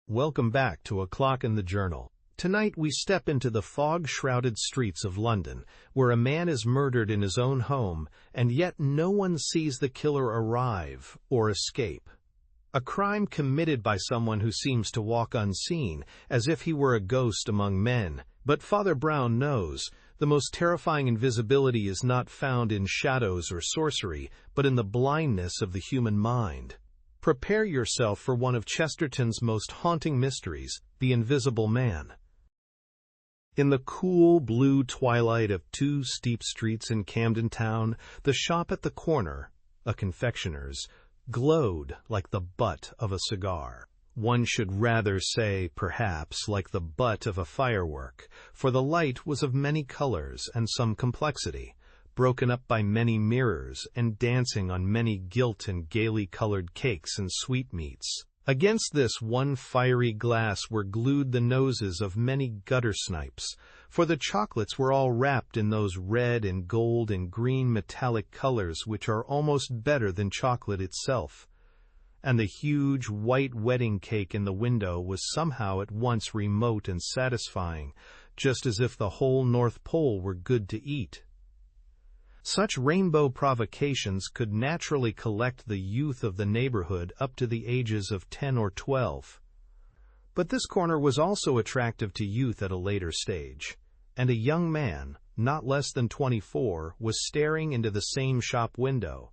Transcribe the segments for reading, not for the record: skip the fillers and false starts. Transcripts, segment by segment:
Welcome back to A Clock in the Journal. Tonight we step into the fog-shrouded streets of London, where a man is murdered in his own home, and yet no one sees the killer arrive or escape. A crime committed by someone who seems to walk unseen, as if he were a ghost among men. But Father Brown knows the most terrifying invisibility is not found in shadows or sorcery, but in the blindness of the human mind. Prepare yourself for one of Chesterton's most haunting mysteries, the Invisible Man. In the cool blue twilight of two steep streets in Camden Town, the shop at the corner, a confectioner's, glowed like the butt of a cigar. One should rather say, perhaps, like the butt of a firework, for the light was of many colors and some complexity, broken up by many mirrors and dancing on many gilt and gaily colored cakes and sweetmeats. Against this one fiery glass were glued the noses of many gutter snipes, for the chocolates were all wrapped in those red and gold and green metallic colors which are almost better than chocolate itself. And the huge white wedding cake in the window was somehow at once remote and satisfying, just as if the whole North Pole were good to eat. Such rainbow provocations could naturally collect the youth of the neighborhood up to the ages of 10 or 12. But this corner was also attractive to youth at a later stage, and a young man, not less than 24, was staring into the same shop window.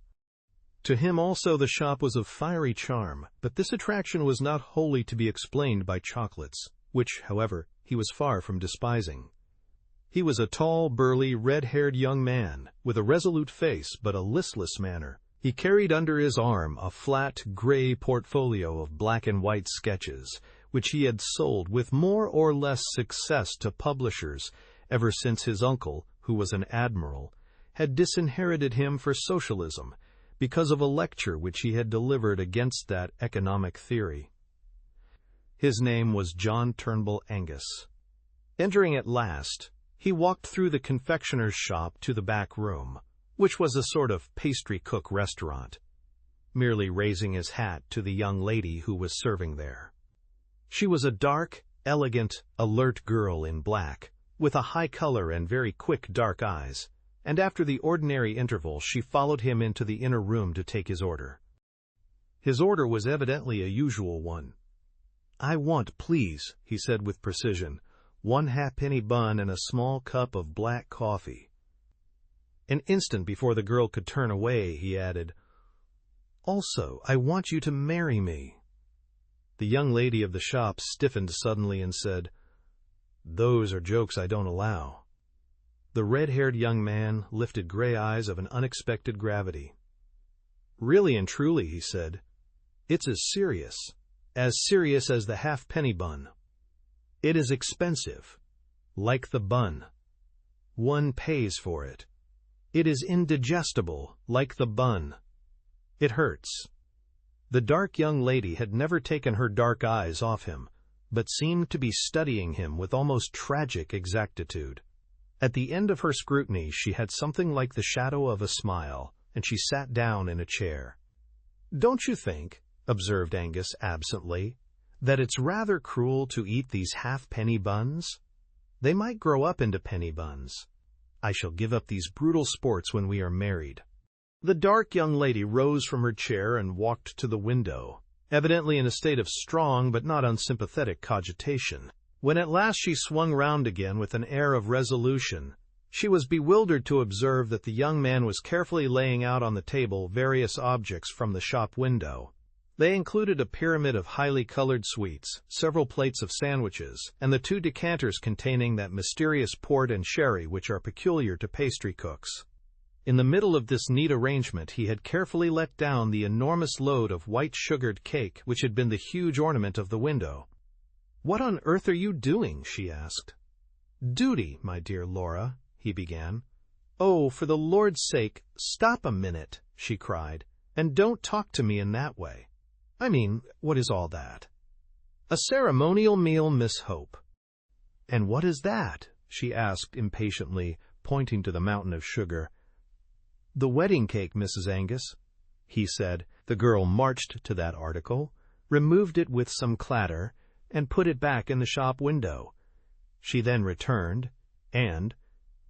To him also the shop was of fiery charm, but this attraction was not wholly to be explained by chocolates, which, however, he was far from despising. He was a tall, burly, red-haired young man, with a resolute face but a listless manner. He carried under his arm a flat, gray portfolio of black and white sketches, which he had sold with more or less success to publishers ever since his uncle, who was an admiral, had disinherited him for socialism, because of a lecture which he had delivered against that economic theory. His name was John Turnbull Angus. Entering at last, he walked through the confectioner's shop to the back room, which was a sort of pastry-cook restaurant, merely raising his hat to the young lady who was serving there. She was a dark, elegant, alert girl in black, with a high color and very quick dark eyes, and after the ordinary interval she followed him into the inner room to take his order. His order was evidently a usual one. "I want, please," he said with precision, "one halfpenny bun and a small cup of black coffee." An instant before the girl could turn away, he added, "Also, I want you to marry me." The young lady of the shop stiffened suddenly and said, "Those are jokes I don't allow." The red-haired young man lifted gray eyes of an unexpected gravity. "Really and truly," he said, "it's as serious as the halfpenny bun. It is expensive, like the bun. One pays for it. It is indigestible, like the bun. It hurts." The dark young lady had never taken her dark eyes off him, but seemed to be studying him with almost tragic exactitude. At the end of her scrutiny she had something like the shadow of a smile, and she sat down in a chair. "Don't you think," observed Angus absently, "that it's rather cruel to eat these halfpenny buns? They might grow up into penny buns. I shall give up these brutal sports when we are married." The dark young lady rose from her chair and walked to the window, evidently in a state of strong but not unsympathetic cogitation. When at last she swung round again with an air of resolution, she was bewildered to observe that the young man was carefully laying out on the table various objects from the shop window. They included a pyramid of highly colored sweets, several plates of sandwiches, and the 2 decanters containing that mysterious port and sherry which are peculiar to pastry cooks. In the middle of this neat arrangement he had carefully let down the enormous load of white sugared cake which had been the huge ornament of the window. "What on earth are you doing?" she asked. "Duty, my dear Laura," he began. "Oh, for the Lord's sake, stop a minute," she cried, "and don't talk to me in that way. I mean, what is all that?" "A ceremonial meal, Miss Hope." "And what is that?" she asked impatiently, pointing to the mountain of sugar. "The wedding cake, Mrs. Angus," he said. The girl marched to that article, removed it with some clatter, and put it back in the shop window. She then returned, and,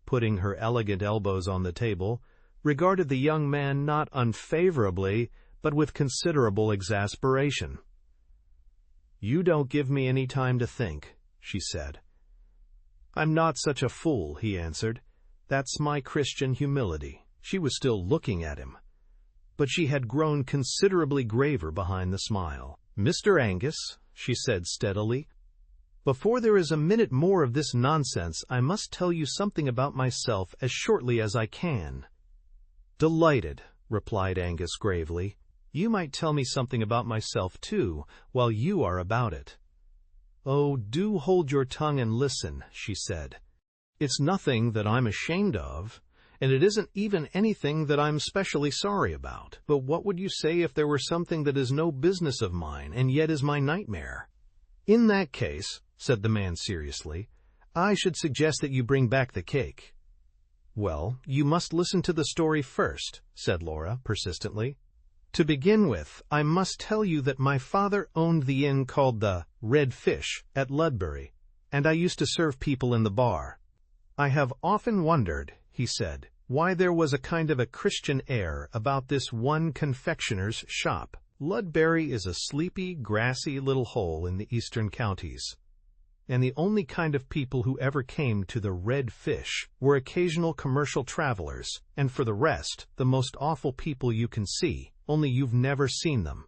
putting her elegant elbows on the table, regarded the young man not unfavorably, but with considerable exasperation. "You don't give me any time to think," she said. "I'm not such a fool," he answered. "That's my Christian humility." She was still looking at him, but she had grown considerably graver behind the smile. "Mr. Angus," she said steadily, "before there is a minute more of this nonsense, I must tell you something about myself as shortly as I can." "Delighted," replied Angus gravely. "You might tell me something about myself, too, while you are about it." "Oh, do hold your tongue and listen," she said. "It's nothing that I'm ashamed of, and it isn't even anything that I'm specially sorry about. But what would you say if there were something that is no business of mine, and yet is my nightmare?" "In that case," said the man seriously, "I should suggest that you bring back the cake." "Well, you must listen to the story first," said Laura persistently. "To begin with, I must tell you that my father owned the inn called the Red Fish at Ludbury, and I used to serve people in the bar. I have often wondered," he said, "why there was a kind of a Christian air about this one confectioner's shop. Ludbury is a sleepy, grassy little hole in the eastern counties, and the only kind of people who ever came to the Red Fish were occasional commercial travelers, and for the rest, the most awful people you can see, only you've never seen them.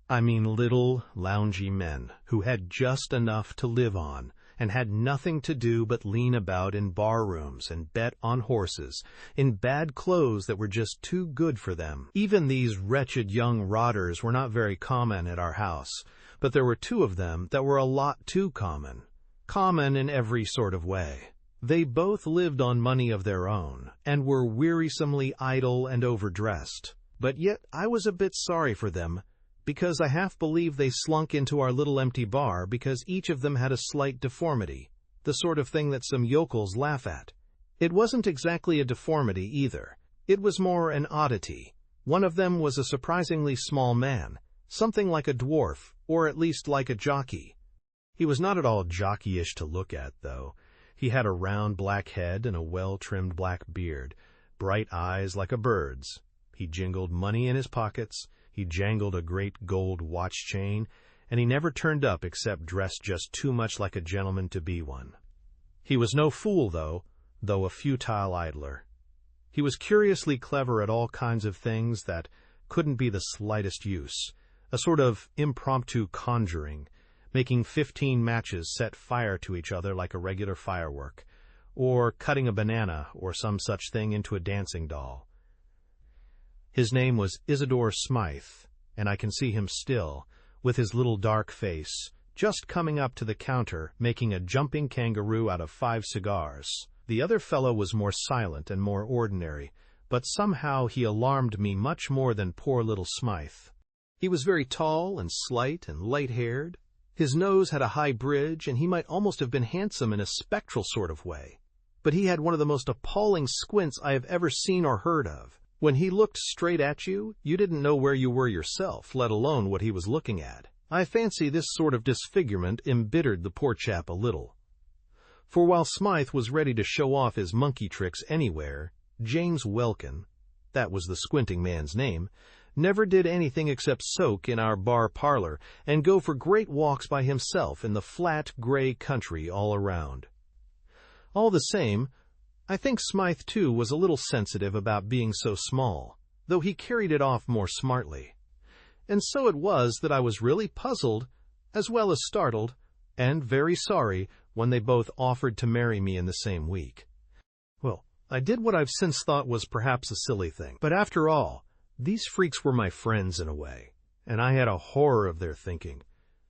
I mean little, loungy men who had just enough to live on, and had nothing to do but lean about in bar-rooms and bet on horses, in bad clothes that were just too good for them. Even these wretched young rotters were not very common at our house, but there were two of them that were a lot too common. Common in every sort of way. They both lived on money of their own, and were wearisomely idle and overdressed. But yet I was a bit sorry for them, because I half believe they slunk into our little empty bar because each of them had a slight deformity, the sort of thing that some yokels laugh at. It wasn't exactly a deformity either. It was more an oddity. One of them was a surprisingly small man, something like a dwarf, or at least like a jockey. He was not at all jockeyish to look at, though. He had a round black head and a well-trimmed black beard, bright eyes like a bird's. He jingled money in his pockets. He jangled a great gold watch chain, and he never turned up except dressed just too much like a gentleman to be one. He was no fool, though a futile idler. He was curiously clever at all kinds of things that couldn't be the slightest use, a sort of impromptu conjuring, making 15 matches set fire to each other like a regular firework, or cutting a banana or some such thing into a dancing doll. His name was Isidore Smythe, and I can see him still, with his little dark face, just coming up to the counter, making a jumping kangaroo out of 5 cigars. The other fellow was more silent and more ordinary, but somehow he alarmed me much more than poor little Smythe. He was very tall and slight and light-haired. His nose had a high bridge, and he might almost have been handsome in a spectral sort of way. But he had one of the most appalling squints I have ever seen or heard of. When he looked straight at you, you didn't know where you were yourself, let alone what he was looking at. I fancy this sort of disfigurement embittered the poor chap a little. For while Smythe was ready to show off his monkey tricks anywhere, James Welkin, that was the squinting man's name, never did anything except soak in our bar parlor and go for great walks by himself in the flat, gray country all around. All the same, I think Smythe, too, was a little sensitive about being so small, though he carried it off more smartly. And so it was that I was really puzzled, as well as startled, and very sorry when they both offered to marry me in the same week. Well, I did what I've since thought was perhaps a silly thing. But after all, these freaks were my friends in a way, and I had a horror of their thinking.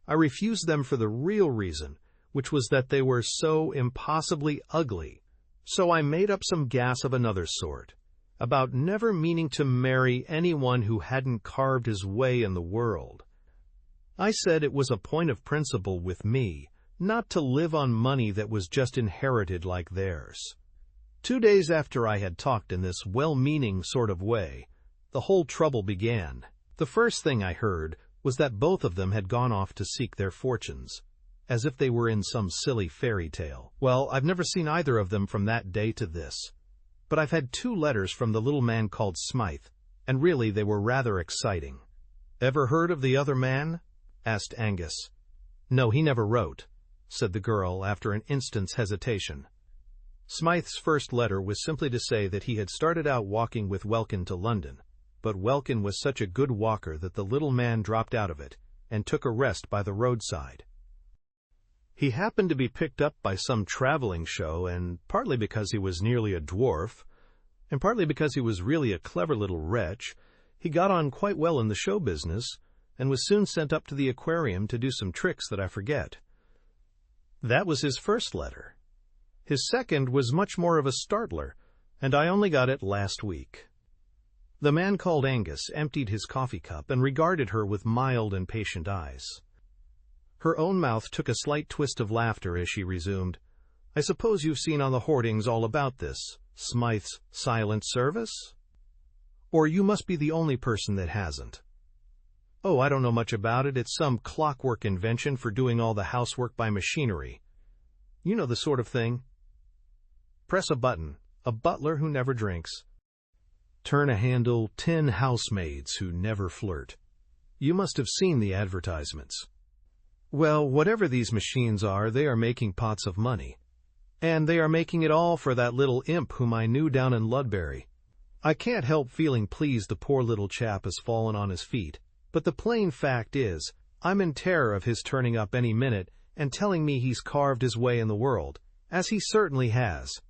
I refused them for the real reason, which was that they were so impossibly ugly. So I made up some gas of another sort, about never meaning to marry anyone who hadn't carved his way in the world. I said it was a point of principle with me not to live on money that was just inherited like theirs. 2 days after I had talked in this well-meaning sort of way, the whole trouble began. The first thing I heard was that both of them had gone off to seek their fortunes, as if they were in some silly fairy tale. Well, I've never seen either of them from that day to this. But I've had 2 letters from the little man called Smythe, and really they were rather exciting. "Ever heard of the other man?" asked Angus. "No, he never wrote," said the girl after an instant's hesitation. Smythe's first letter was simply to say that he had started out walking with Welkin to London, but Welkin was such a good walker that the little man dropped out of it and took a rest by the roadside. He happened to be picked up by some traveling show, and partly because he was nearly a dwarf, and partly because he was really a clever little wretch, he got on quite well in the show business, and was soon sent up to the aquarium to do some tricks that I forget. That was his first letter. His second was much more of a startler, and I only got it last week. The man called Angus emptied his coffee cup and regarded her with mild and patient eyes. Her own mouth took a slight twist of laughter as she resumed, "I suppose you've seen on the hoardings all about this, Smythe's silent service? Or you must be the only person that hasn't." "Oh, I don't know much about it. It's some clockwork invention for doing all the housework by machinery. You know the sort of thing. Press a button, a butler who never drinks. Turn a handle, 10 housemaids who never flirt. You must have seen the advertisements. Well, whatever these machines are, they are making pots of money. And they are making it all for that little imp whom I knew down in Ludbury. I can't help feeling pleased the poor little chap has fallen on his feet, but the plain fact is, I'm in terror of his turning up any minute and telling me he's carved his way in the world, as he certainly has."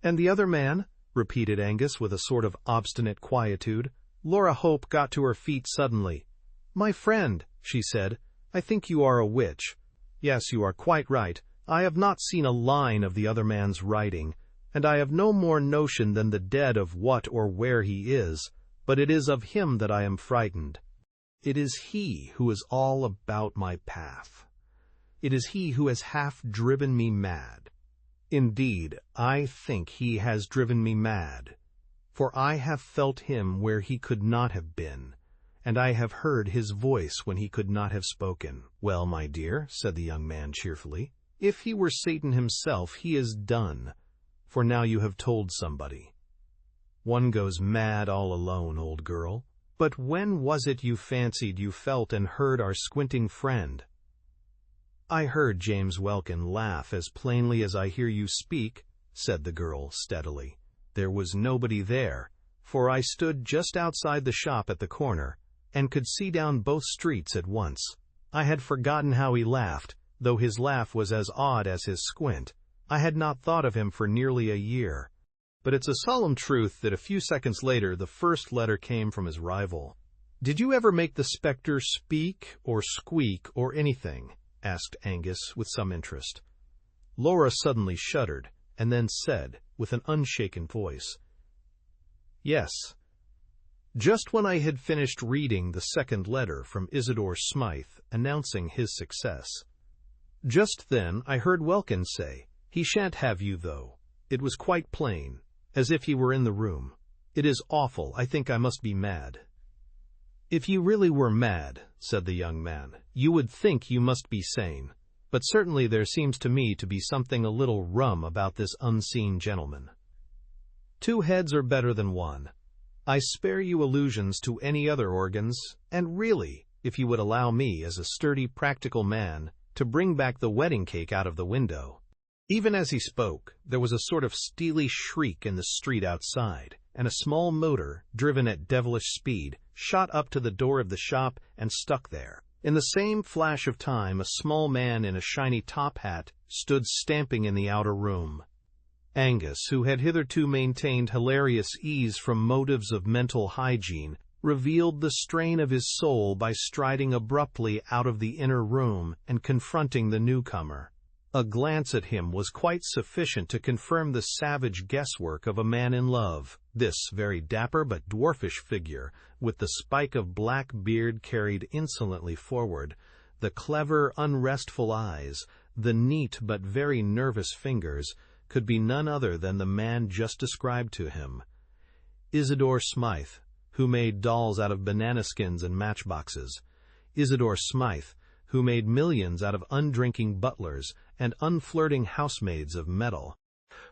"And the other man?" repeated Angus with a sort of obstinate quietude. Laura Hope got to her feet suddenly. "My friend," she said, "I think you are a witch. Yes, you are quite right. I have not seen a line of the other man's writing, and I have no more notion than the dead of what or where he is, but it is of him that I am frightened. It is he who is all about my path. It is he who has half driven me mad. Indeed, I think he has driven me mad, for I have felt him where he could not have been, and I have heard his voice when he could not have spoken." "Well, my dear," said the young man cheerfully, "if he were Satan himself, he is done, for now you have told somebody. One goes mad all alone, old girl. But when was it you fancied you felt and heard our squinting friend?" "I heard James Welkin laugh as plainly as I hear you speak," said the girl steadily. "There was nobody there, for I stood just outside the shop at the corner, and could see down both streets at once. I had forgotten how he laughed, though his laugh was as odd as his squint. I had not thought of him for nearly a year. But it's a solemn truth that a few seconds later the first letter came from his rival." "Did you ever make the spectre speak or squeak or anything?" asked Angus with some interest. Laura suddenly shuddered, and then said, with an unshaken voice, "Yes." Just when I had finished reading the second letter from Isidore Smythe announcing his success. Just then I heard Welkin say, "He shan't have you, though." It was quite plain, as if he were in the room. "It is awful. I think I must be mad." "If you really were mad," said the young man, "you would think you must be sane. But certainly there seems to me to be something a little rum about this unseen gentleman. 2 heads are better than 1. I spare you allusions to any other organs, and really, if you would allow me, as a sturdy, practical man, to bring back the wedding cake out of the window." Even as he spoke, there was a sort of steely shriek in the street outside, and a small motor, driven at devilish speed, shot up to the door of the shop and stuck there. In the same flash of time, a small man in a shiny top hat stood stamping in the outer room. Angus, who had hitherto maintained hilarious ease from motives of mental hygiene, revealed the strain of his soul by striding abruptly out of the inner room and confronting the newcomer. A glance at him was quite sufficient to confirm the savage guesswork of a man in love. This very dapper but dwarfish figure, with the spike of black beard carried insolently forward, the clever, unrestful eyes, the neat but very nervous fingers, could be none other than the man just described to him. Isidore Smythe, who made dolls out of banana skins and matchboxes. Isidore Smythe, who made millions out of undrinking butlers and unflirting housemaids of metal.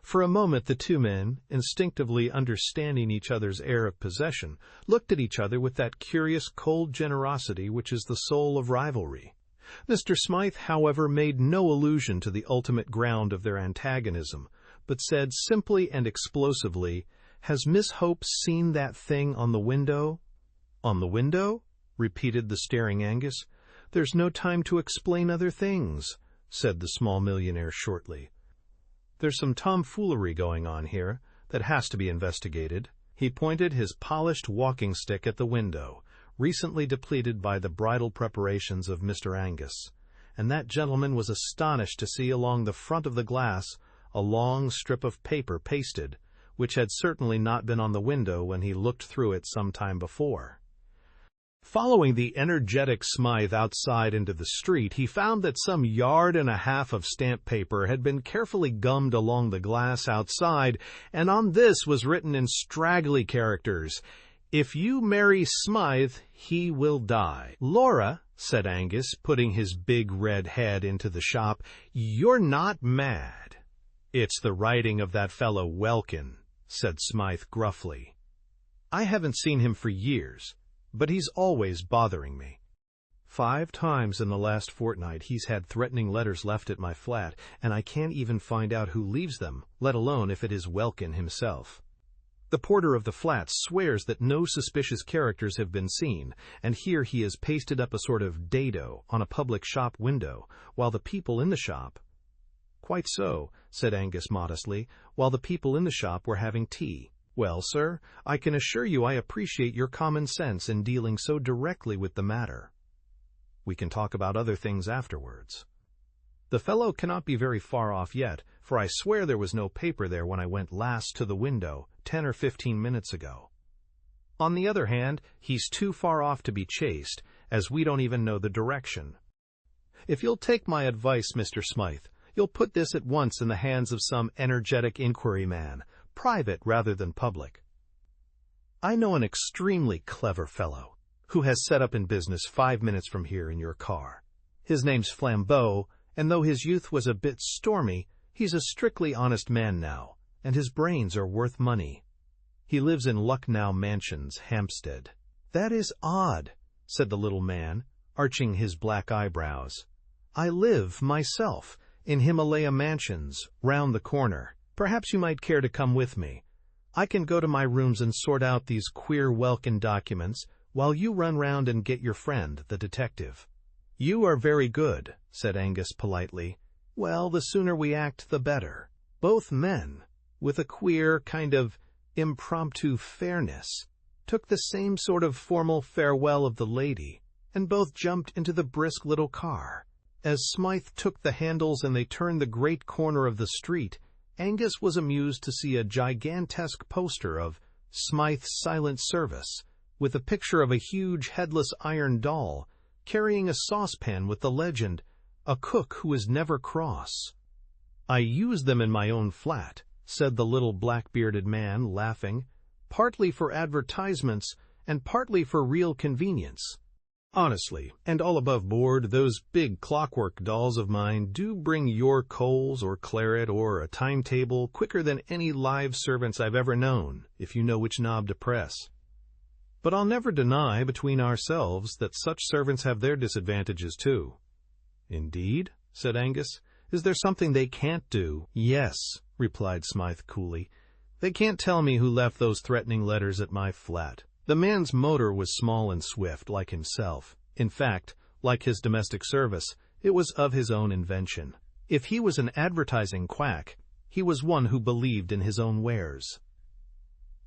For a moment the two men, instinctively understanding each other's air of possession, looked at each other with that curious cold generosity which is the soul of rivalry. Mr. Smythe, however, made no allusion to the ultimate ground of their antagonism, but said simply and explosively, "Has Miss Hope seen that thing on the window?" "On the window?" repeated the staring Angus. "There's no time to explain other things," said the small millionaire shortly. "There's some tomfoolery going on here that has to be investigated." He pointed his polished walking stick at the window, recently depleted by the bridal preparations of Mr. Angus, and that gentleman was astonished to see along the front of the glass a long strip of paper pasted, which had certainly not been on the window when he looked through it some time before. Following the energetic Smythe outside into the street, he found that some yard and a half of stamp paper had been carefully gummed along the glass outside, and on this was written in straggly characters, "If you marry Smythe, he will die." "Laura," said Angus, putting his big red head into the shop, "you're not mad." "It's the writing of that fellow Welkin," said Smythe gruffly. "I haven't seen him for years, but he's always bothering me. 5 times in the last fortnight he's had threatening letters left at my flat, and I can't even find out who leaves them, let alone if it is Welkin himself. The porter of the flat swears that no suspicious characters have been seen, and here he has pasted up a sort of dado on a public shop window, while the people in the shop—" "Quite so," said Angus modestly, "while the people in the shop were having tea. Well, sir, I can assure you I appreciate your common sense in dealing so directly with the matter. We can talk about other things afterwards. The fellow cannot be very far off yet, for I swear there was no paper there when I went last to the window 10 or 15 minutes ago. On the other hand, he's too far off to be chased, as we don't even know the direction. If you'll take my advice, Mr. Smythe, you'll put this at once in the hands of some energetic inquiry man, private rather than public. I know an extremely clever fellow who has set up in business 5 minutes from here in your car. His name's Flambeau, and though his youth was a bit stormy, he's a strictly honest man now, and his brains are worth money. He lives in Lucknow Mansions, Hampstead." "That is odd," said the little man, arching his black eyebrows. "I live, myself, in Himalaya Mansions, round the corner. Perhaps you might care to come with me. I can go to my rooms and sort out these queer Welkin documents while you run round and get your friend, the detective." "You are very good," said Angus politely. "Well, the sooner we act, the better." Both men, with a queer kind of impromptu fairness, took the same sort of formal farewell of the lady, and both jumped into the brisk little car. As Smythe took the handles and they turned the great corner of the street, Angus was amused to see a gigantesque poster of Smythe's Silent Service, with a picture of a huge headless iron doll, carrying a saucepan with the legend, "A cook who is never cross." "I use them in my own flat," said the little black-bearded man, laughing, "partly for advertisements and partly for real convenience. Honestly, and all above board, those big clockwork dolls of mine do bring your coals or claret or a timetable quicker than any live servants I've ever known, if you know which knob to press. But I'll never deny, between ourselves, that such servants have their disadvantages too." "Indeed?" said Angus. "Is there something they can't do?" "Yes," replied Smythe coolly. "They can't tell me who left those threatening letters at my flat." The man's motor was small and swift, like himself. In fact, like his domestic service, it was of his own invention. If he was an advertising quack, he was one who believed in his own wares.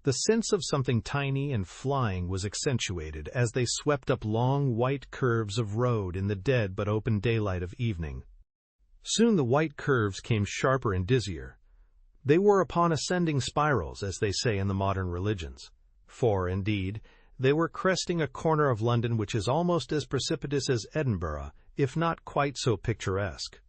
The sense of something tiny and flying was accentuated as they swept up long white curves of road in the dead but open daylight of evening. Soon the white curves came sharper and dizzier. They were upon ascending spirals, as they say in the modern religions. For, indeed, they were cresting a corner of London which is almost as precipitous as Edinburgh, if not quite so picturesque.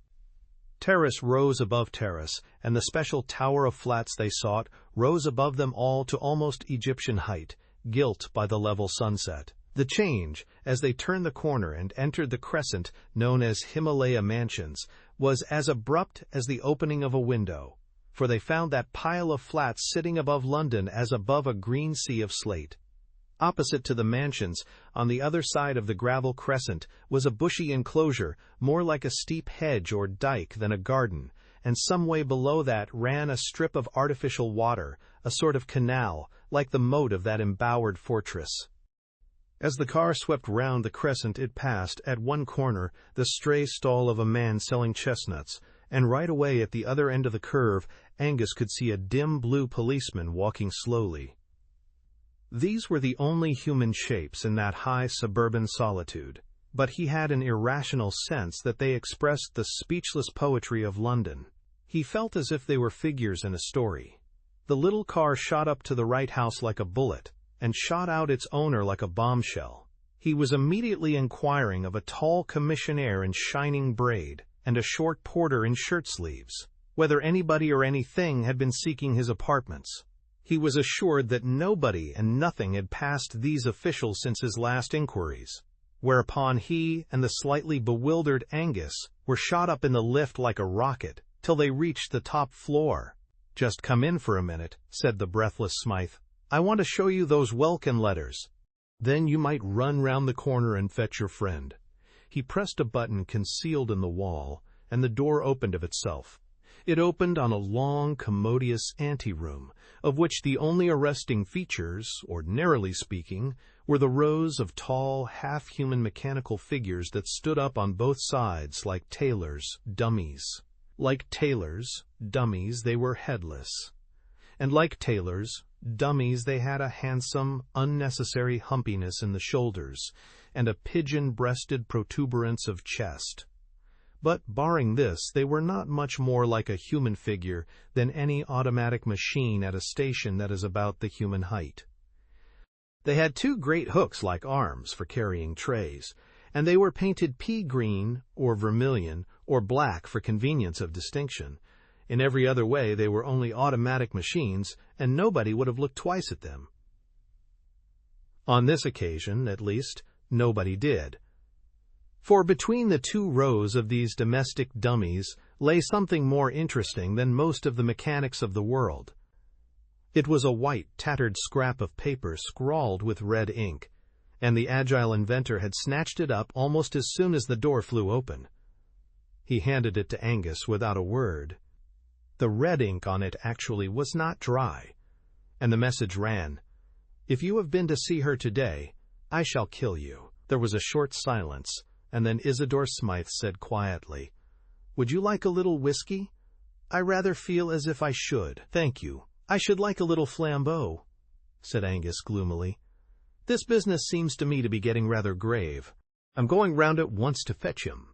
Terrace rose above terrace, and the special tower of flats they sought rose above them all to almost Egyptian height, gilt by the level sunset. The change, as they turned the corner and entered the crescent known as Himalaya Mansions, was as abrupt as the opening of a window, for they found that pile of flats sitting above London as above a green sea of slate. Opposite to the mansions, on the other side of the gravel crescent, was a bushy enclosure, more like a steep hedge or dike than a garden, and some way below that ran a strip of artificial water, a sort of canal, like the moat of that embowered fortress. As the car swept round the crescent, it passed, at one corner, the stray stall of a man selling chestnuts, and right away at the other end of the curve, Angus could see a dim blue policeman walking slowly. These were the only human shapes in that high suburban solitude, but he had an irrational sense that they expressed the speechless poetry of London. He felt as if they were figures in a story. The little car shot up to the right house like a bullet, and shot out its owner like a bombshell. He was immediately inquiring of a tall commissionaire in shining braid, and a short porter in shirt-sleeves, whether anybody or anything had been seeking his apartments. He was assured that nobody and nothing had passed these officials since his last inquiries, whereupon he and the slightly bewildered Angus were shot up in the lift like a rocket, till they reached the top floor. "Just come in for a minute," said the breathless Smythe. "I want to show you those welcome letters. Then you might run round the corner and fetch your friend." He pressed a button concealed in the wall, and the door opened of itself. It opened on a long, commodious ante-room, of which the only arresting features, ordinarily speaking, were the rows of tall, half-human mechanical figures that stood up on both sides like tailors' dummies. Like tailors' dummies, they were headless. And like tailors' dummies, they had a handsome, unnecessary humpiness in the shoulders, and a pigeon-breasted protuberance of chest. But barring this, they were not much more like a human figure than any automatic machine at a station that is about the human height. They had two great hooks like arms for carrying trays, and they were painted pea-green, or vermilion, or black for convenience of distinction. In every other way they were only automatic machines, and nobody would have looked twice at them. On this occasion, at least, nobody did. For between the two rows of these domestic dummies lay something more interesting than most of the mechanics of the world. It was a white, tattered scrap of paper scrawled with red ink, and the agile inventor had snatched it up almost as soon as the door flew open. He handed it to Angus without a word. The red ink on it actually was not dry, and the message ran, "If you have been to see her today, I shall kill you." There was a short silence, and then Isidore Smythe said quietly, "Would you like a little whiskey?" "I rather feel as if I should, thank you." "I should like a little flambeau," said Angus gloomily. "This business seems to me to be getting rather grave. I'm going round at once to fetch him."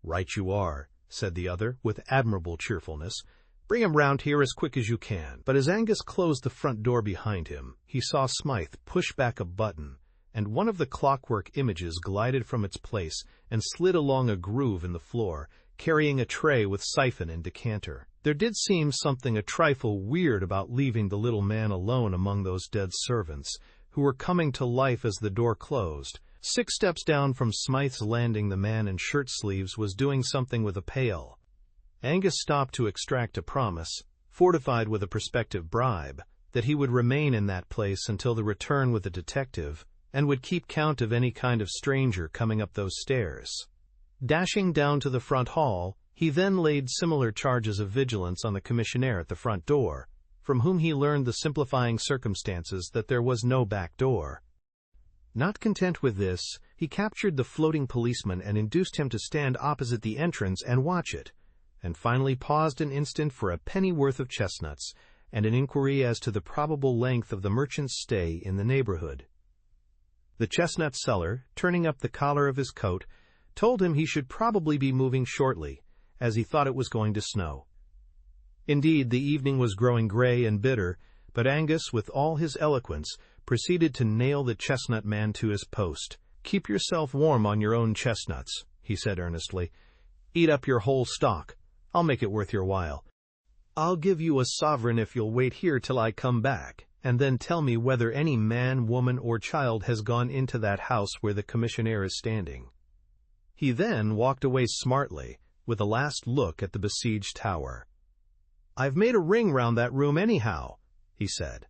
"Right you are," said the other, with admirable cheerfulness. "Bring him round here as quick as you can." But as Angus closed the front door behind him, he saw Smythe push back a button, and one of the clockwork images glided from its place and slid along a groove in the floor, carrying a tray with siphon and decanter. There did seem something a trifle weird about leaving the little man alone among those dead servants, who were coming to life as the door closed. 6 steps down from Smythe's landing, the man in shirt-sleeves was doing something with a pail. Angus stopped to extract a promise, fortified with a prospective bribe, that he would remain in that place until the return with the detective, and would keep count of any kind of stranger coming up those stairs. Dashing down to the front hall, he then laid similar charges of vigilance on the commissionaire at the front door, from whom he learned the simplifying circumstances that there was no back door. Not content with this, he captured the floating policeman and induced him to stand opposite the entrance and watch it, and finally paused an instant for a pennyworth of chestnuts and an inquiry as to the probable length of the merchant's stay in the neighborhood. The chestnut seller, turning up the collar of his coat, told him he should probably be moving shortly, as he thought it was going to snow. Indeed, the evening was growing gray and bitter, but Angus, with all his eloquence, proceeded to nail the chestnut man to his post. "Keep yourself warm on your own chestnuts," he said earnestly. "Eat up your whole stock. I'll make it worth your while. I'll give you a sovereign if you'll wait here till I come back, and then tell me whether any man, woman, or child has gone into that house where the commissionaire is standing." He then walked away smartly, with a last look at the besieged tower. "I've made a ring round that room anyhow," he said.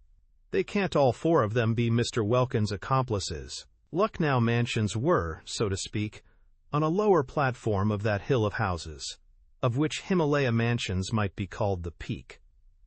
"They can't all four of them be Mr. Welkin's accomplices." Lucknow Mansions were, so to speak, on a lower platform of that hill of houses, of which Himalaya Mansions might be called the peak.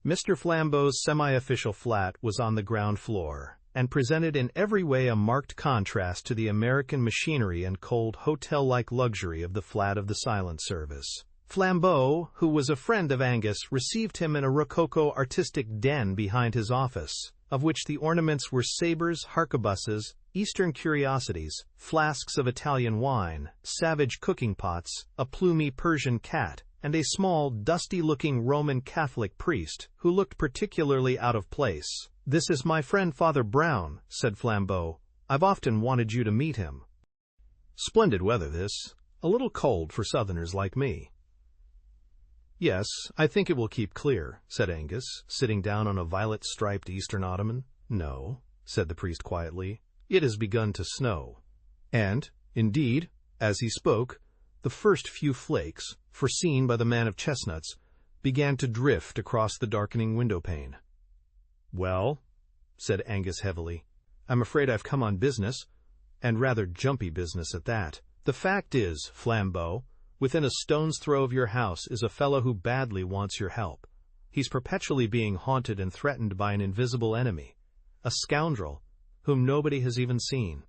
Mr. Flambeau's semi-official flat was on the ground floor, and presented in every way a marked contrast to the American machinery and cold hotel-like luxury of the flat of the silent service. Flambeau, who was a friend of Angus, received him in a rococo artistic den behind his office, of which the ornaments were sabers, harquebuses, Eastern curiosities, flasks of Italian wine, savage cooking pots, a plumy Persian cat, and a small, dusty-looking Roman Catholic priest, who looked particularly out of place. "This is my friend Father Brown," said Flambeau. "I've often wanted you to meet him." "Splendid weather this, a little cold for Southerners like me." "Yes, I think it will keep clear," said Angus, sitting down on a violet-striped Eastern ottoman. "No," said the priest quietly, "it has begun to snow." And, indeed, as he spoke, the first few flakes, foreseen by the man of chestnuts, began to drift across the darkening window-pane. "Well," said Angus heavily, "I'm afraid I've come on business, and rather jumpy business at that. The fact is, Flambeau, within a stone's throw of your house is a fellow who badly wants your help. He's perpetually being haunted and threatened by an invisible enemy, a scoundrel whom nobody has even seen."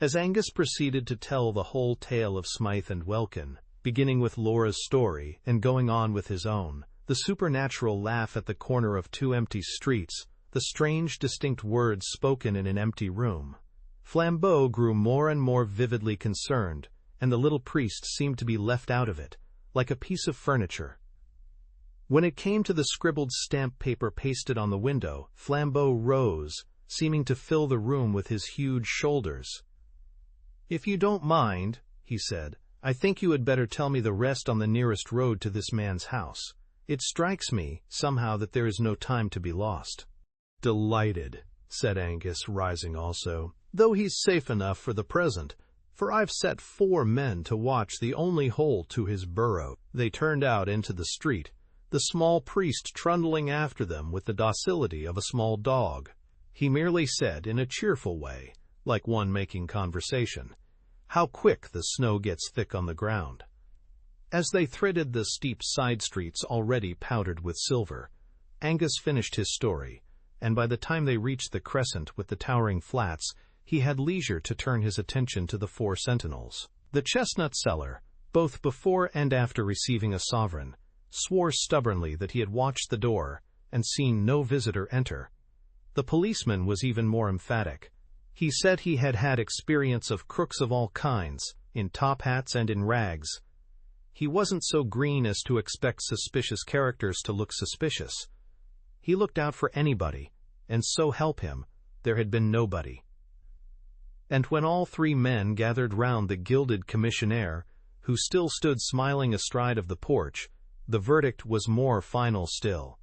As Angus proceeded to tell the whole tale of Smythe and Welkin, beginning with Laura's story and going on with his own, the supernatural laugh at the corner of two empty streets, the strange distinct words spoken in an empty room, Flambeau grew more and more vividly concerned, and the little priest seemed to be left out of it, like a piece of furniture. When it came to the scribbled stamp paper pasted on the window, Flambeau rose, seeming to fill the room with his huge shoulders. "If you don't mind," he said, "I think you had better tell me the rest on the nearest road to this man's house. It strikes me, somehow, that there is no time to be lost." "Delighted," said Angus, rising also, "though he's safe enough for the present, for I've set 4 men to watch the only hole to his burrow." They turned out into the street, the small priest trundling after them with the docility of a small dog. He merely said, in a cheerful way, like one making conversation, "How quick the snow gets thick on the ground." As they threaded the steep side streets already powdered with silver, Angus finished his story, and by the time they reached the crescent with the towering flats, he had leisure to turn his attention to the 4 sentinels. The chestnut seller, both before and after receiving a sovereign, swore stubbornly that he had watched the door and seen no visitor enter. The policeman was even more emphatic. He said he had had experience of crooks of all kinds, in top hats and in rags. He wasn't so green as to expect suspicious characters to look suspicious. He looked out for anybody, and so help him, there had been nobody. And when all 3 men gathered round the gilded commissionaire, who still stood smiling astride of the porch, the verdict was more final still.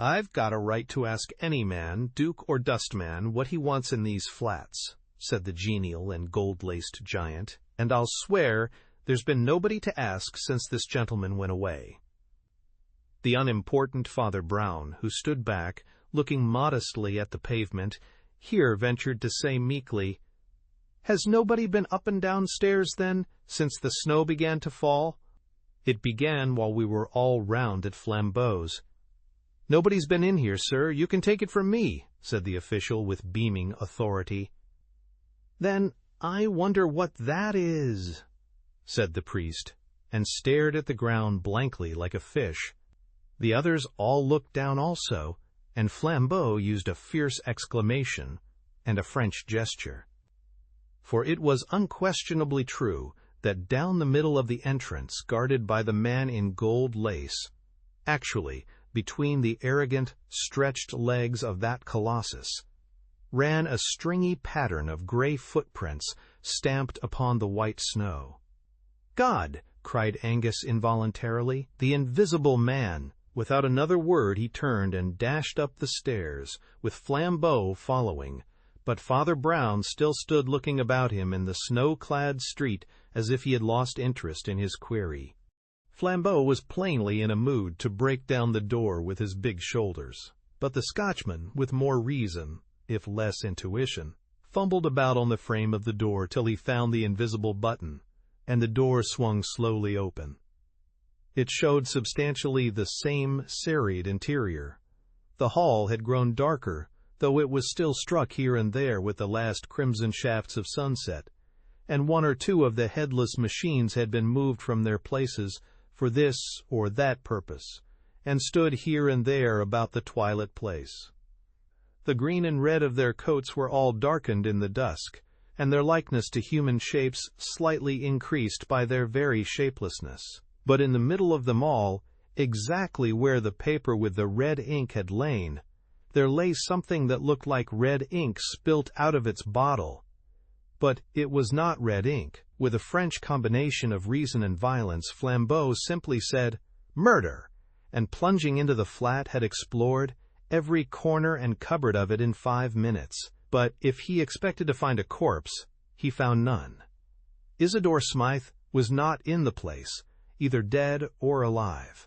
"I've got a right to ask any man, duke or dustman, what he wants in these flats," said the genial and gold-laced giant, "and I'll swear there's been nobody to ask since this gentleman went away." The unimportant Father Brown, who stood back, looking modestly at the pavement, here ventured to say meekly, "Has nobody been up and down stairs, then, since the snow began to fall?" "It began while we were all round at Flambeau's." "Nobody's been in here, sir, you can take it from me," said the official with beaming authority. "Then I wonder what that is," said the priest, and stared at the ground blankly like a fish. The others all looked down also, and Flambeau used a fierce exclamation and a French gesture. For it was unquestionably true that down the middle of the entrance, guarded by the man in gold lace, actually between the arrogant, stretched legs of that colossus, ran a stringy pattern of gray footprints stamped upon the white snow. "God!" cried Angus involuntarily. "The invisible man! Without another word he turned and dashed up the stairs, with Flambeau following. But Father Brown still stood looking about him in the snow-clad street as if he had lost interest in his query. Flambeau was plainly in a mood to break down the door with his big shoulders. But the Scotchman, with more reason, if less intuition, fumbled about on the frame of the door till he found the invisible button, and the door swung slowly open. It showed substantially the same serried interior. The hall had grown darker, though it was still struck here and there with the last crimson shafts of sunset, and one or two of the headless machines had been moved from their places for this or that purpose, and stood here and there about the twilit place. The green and red of their coats were all darkened in the dusk, and their likeness to human shapes slightly increased by their very shapelessness. But in the middle of them all, exactly where the paper with the red ink had lain, there lay something that looked like red ink spilt out of its bottle. But it was not red ink. With a French combination of reason and violence, Flambeau simply said, "Murder!" and plunging into the flat had explored every corner and cupboard of it in 5 minutes. But if he expected to find a corpse, he found none. Isidore Smythe was not in the place, either dead or alive.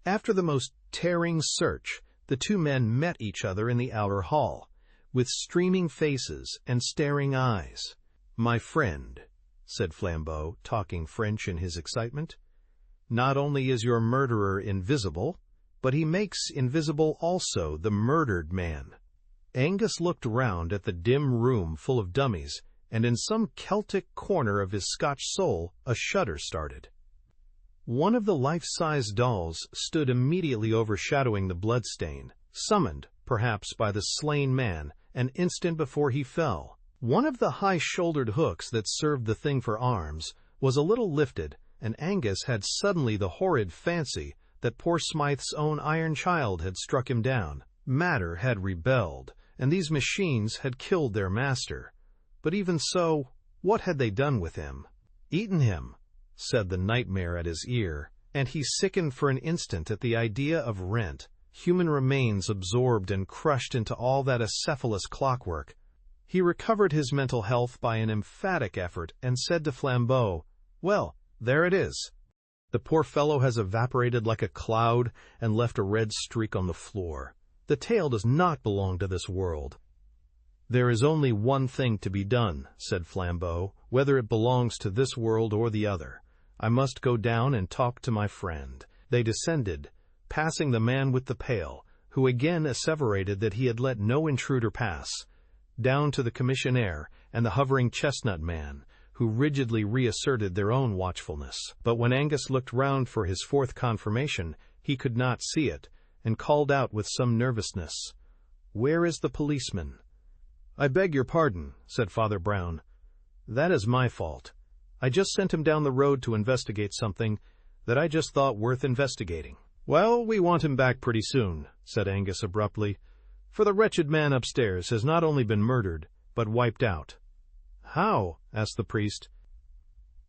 After the most tearing search, the two men met each other in the outer hall, with streaming faces and staring eyes. "My friend," said Flambeau, talking French in his excitement, "not only is your murderer invisible, but he makes invisible also the murdered man." Angus looked round at the dim room full of dummies, and in some Celtic corner of his Scotch soul a shudder started. One of the life-size dolls stood immediately overshadowing the bloodstain, summoned, perhaps, by the slain man an instant before he fell. One of the high-shouldered hooks that served the thing for arms was a little lifted, and Angus had suddenly the horrid fancy that poor Smythe's own iron child had struck him down. Matter had rebelled, and these machines had killed their master. But even so, what had they done with him? "Eaten him," said the nightmare at his ear, and he sickened for an instant at the idea of rent, human remains absorbed and crushed into all that acephalous clockwork. He recovered his mental health by an emphatic effort and said to Flambeau, "Well, there it is. The poor fellow has evaporated like a cloud and left a red streak on the floor. The tale does not belong to this world." "There is only one thing to be done," said Flambeau, "whether it belongs to this world or the other. I must go down and talk to my friend." They descended, passing the man with the pail, who again asseverated that he had let no intruder pass, down to the commissionaire and the hovering chestnut man, who rigidly reasserted their own watchfulness. But when Angus looked round for his fourth confirmation, he could not see it, and called out with some nervousness, "Where is the policeman?" "I beg your pardon," said Father Brown. "That is my fault. I just sent him down the road to investigate something that I just thought worth investigating." "Well, we want him back pretty soon," said Angus abruptly, "for the wretched man upstairs has not only been murdered, but wiped out." "How?" asked the priest.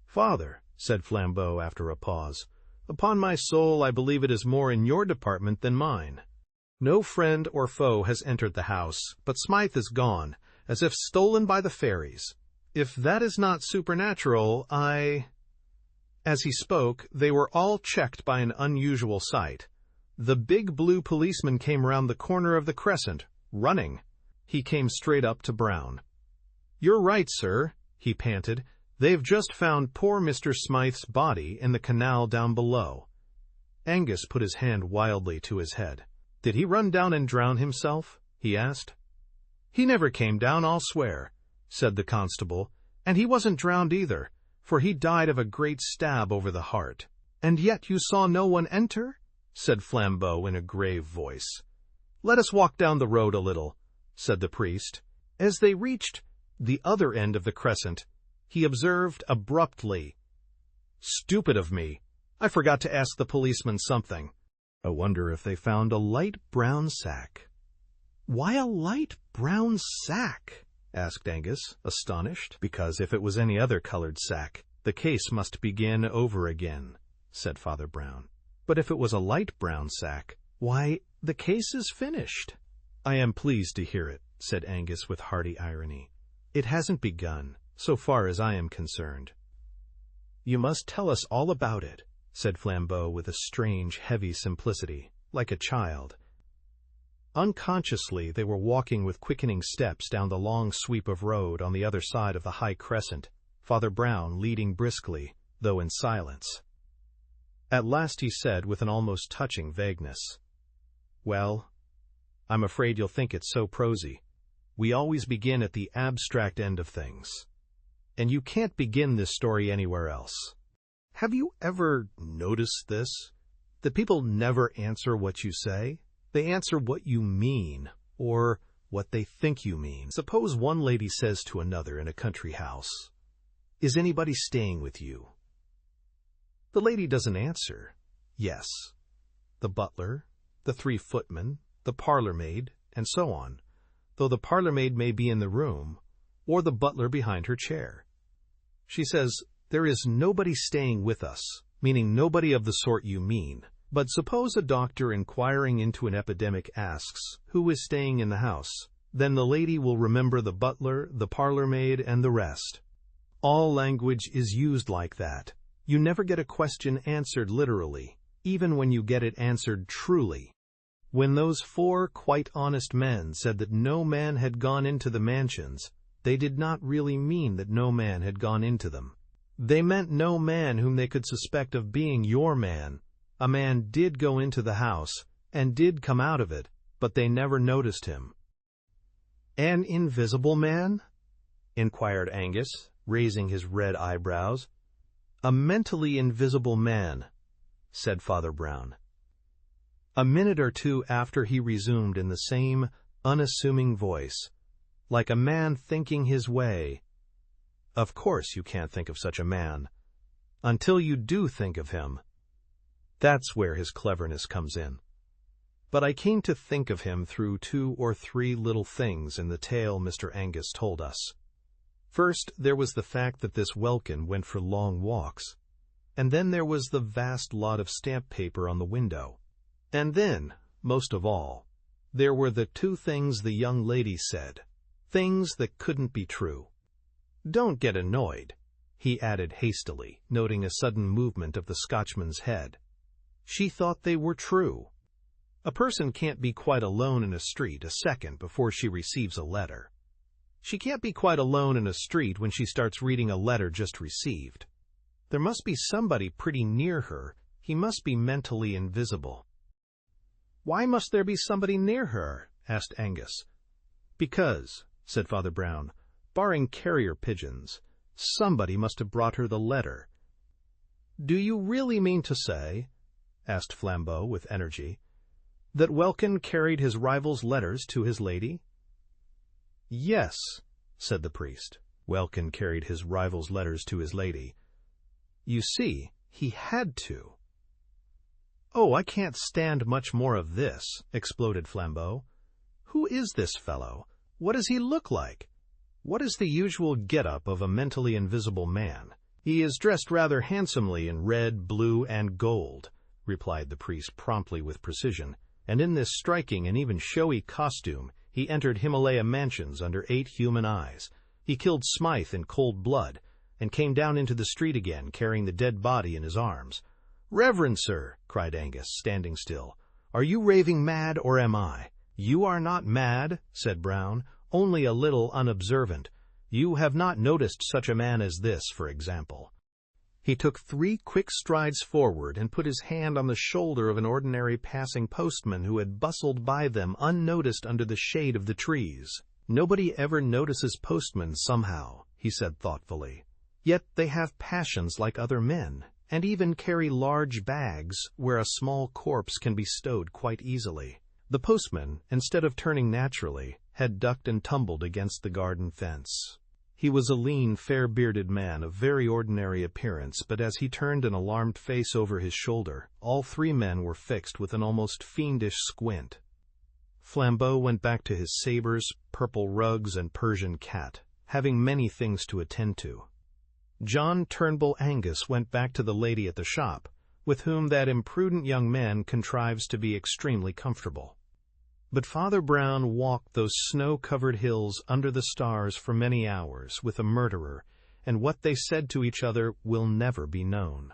"Father," said Flambeau after a pause, "upon my soul I believe it is more in your department than mine. No friend or foe has entered the house, but Smythe is gone, as if stolen by the fairies. If that is not supernatural, As he spoke, they were all checked by an unusual sight. The big blue policeman came round the corner of the crescent, running. He came straight up to Brown. "You're right, sir," he panted. "They've just found poor Mr. Smythe's body in the canal down below." Angus put his hand wildly to his head. "Did he run down and drown himself?" he asked. "He never came down, I'll swear," said the constable, "and he wasn't drowned either, for he died of a great stab over the heart." "And yet you saw no one enter?" said Flambeau in a grave voice. "Let us walk down the road a little," said the priest. As they reached the other end of the crescent, he observed abruptly, "Stupid of me. I forgot to ask the policeman something. I wonder if they found a light brown sack." "Why a light brown sack?" asked Angus, astonished. "Because if it was any other colored sack, the case must begin over again," said Father Brown. But if it was a light brown sack, why, the case is finished." "I am pleased to hear it," said Angus with hearty irony. "It hasn't begun, so far as I am concerned." "You must tell us all about it," said Flambeau with a strange, heavy simplicity, like a child. Unconsciously, they were walking with quickening steps down the long sweep of road on the other side of the high crescent, Father Brown leading briskly, though in silence. At last he said with an almost touching vagueness, "Well, I'm afraid you'll think it's so prosy. We always begin at the abstract end of things. And you can't begin this story anywhere else. Have you ever noticed this? That people never answer what you say? They answer what you mean, or what they think you mean. Suppose one lady says to another in a country house, 'Is anybody staying with you?' The lady doesn't answer. Yes. The butler, the 3 footmen, the parlour-maid, and so on, though the parlour-maid may be in the room, or the butler behind her chair. She says, 'There is nobody staying with us,' meaning nobody of the sort you mean. But suppose a doctor inquiring into an epidemic asks, 'Who is staying in the house?' Then the lady will remember the butler, the parlour-maid, and the rest. All language is used like that. You never get a question answered literally, even when you get it answered truly. When those 4 quite honest men said that no man had gone into the mansions, they did not really mean that no man had gone into them. They meant no man whom they could suspect of being your man. A man did go into the house, and did come out of it, but they never noticed him." "An invisible man?" inquired Angus, raising his red eyebrows. "A mentally invisible man," said Father Brown. A minute or two after he resumed in the same unassuming voice, like a man thinking his way, "Of course you can't think of such a man, until you do think of him. That's where his cleverness comes in. But I came to think of him through 2 or 3 little things in the tale Mr. Angus told us. First, there was the fact that this Welkin went for long walks, and then there was the vast lot of stamp paper on the window. And then, most of all, there were the 2 things the young lady said, things that couldn't be true. Don't get annoyed," he added hastily, noting a sudden movement of the Scotchman's head. "She thought they were true. A person can't be quite alone in a street a second before she receives a letter. She can't be quite alone in a street when she starts reading a letter just received. There must be somebody pretty near her. He must be mentally invisible." "Why must there be somebody near her?" asked Angus. "Because," said Father Brown, "barring carrier pigeons, somebody must have brought her the letter." "Do you really mean to say," asked Flambeau with energy, "that Welkin carried his rival's letters to his lady?" "Yes," said the priest, "Welkin carried his rival's letters to his lady. You see, he had to." "Oh, I can't stand much more of this," exploded Flambeau. "Who is this fellow? What does he look like? What is the usual get-up of a mentally invisible man?" "He is dressed rather handsomely in red, blue, and gold," replied the priest promptly with precision, "and in this striking and even showy costume he entered Himalaya mansions under 8 human eyes. He killed Smythe in cold blood, and came down into the street again carrying the dead body in his arms." "Reverend sir," cried Angus, standing still, "are you raving mad, or am I?" "You are not mad," said Brown, "only a little unobservant. You have not noticed such a man as this, for example." He took 3 quick strides forward and put his hand on the shoulder of an ordinary passing postman who had bustled by them unnoticed under the shade of the trees. "Nobody ever notices postmen somehow," he said thoughtfully. "Yet they have passions like other men, and even carry large bags where a small corpse can be stowed quite easily." The postman, instead of turning naturally, had ducked and tumbled against the garden fence. He was a lean, fair-bearded man of very ordinary appearance, but as he turned an alarmed face over his shoulder, all 3 men were fixed with an almost fiendish squint. Flambeau went back to his sabres, purple rugs, and Persian cat, having many things to attend to. John Turnbull Angus went back to the lady at the shop, with whom that imprudent young man contrives to be extremely comfortable. But Father Brown walked those snow-covered hills under the stars for many hours with a murderer, and what they said to each other will never be known.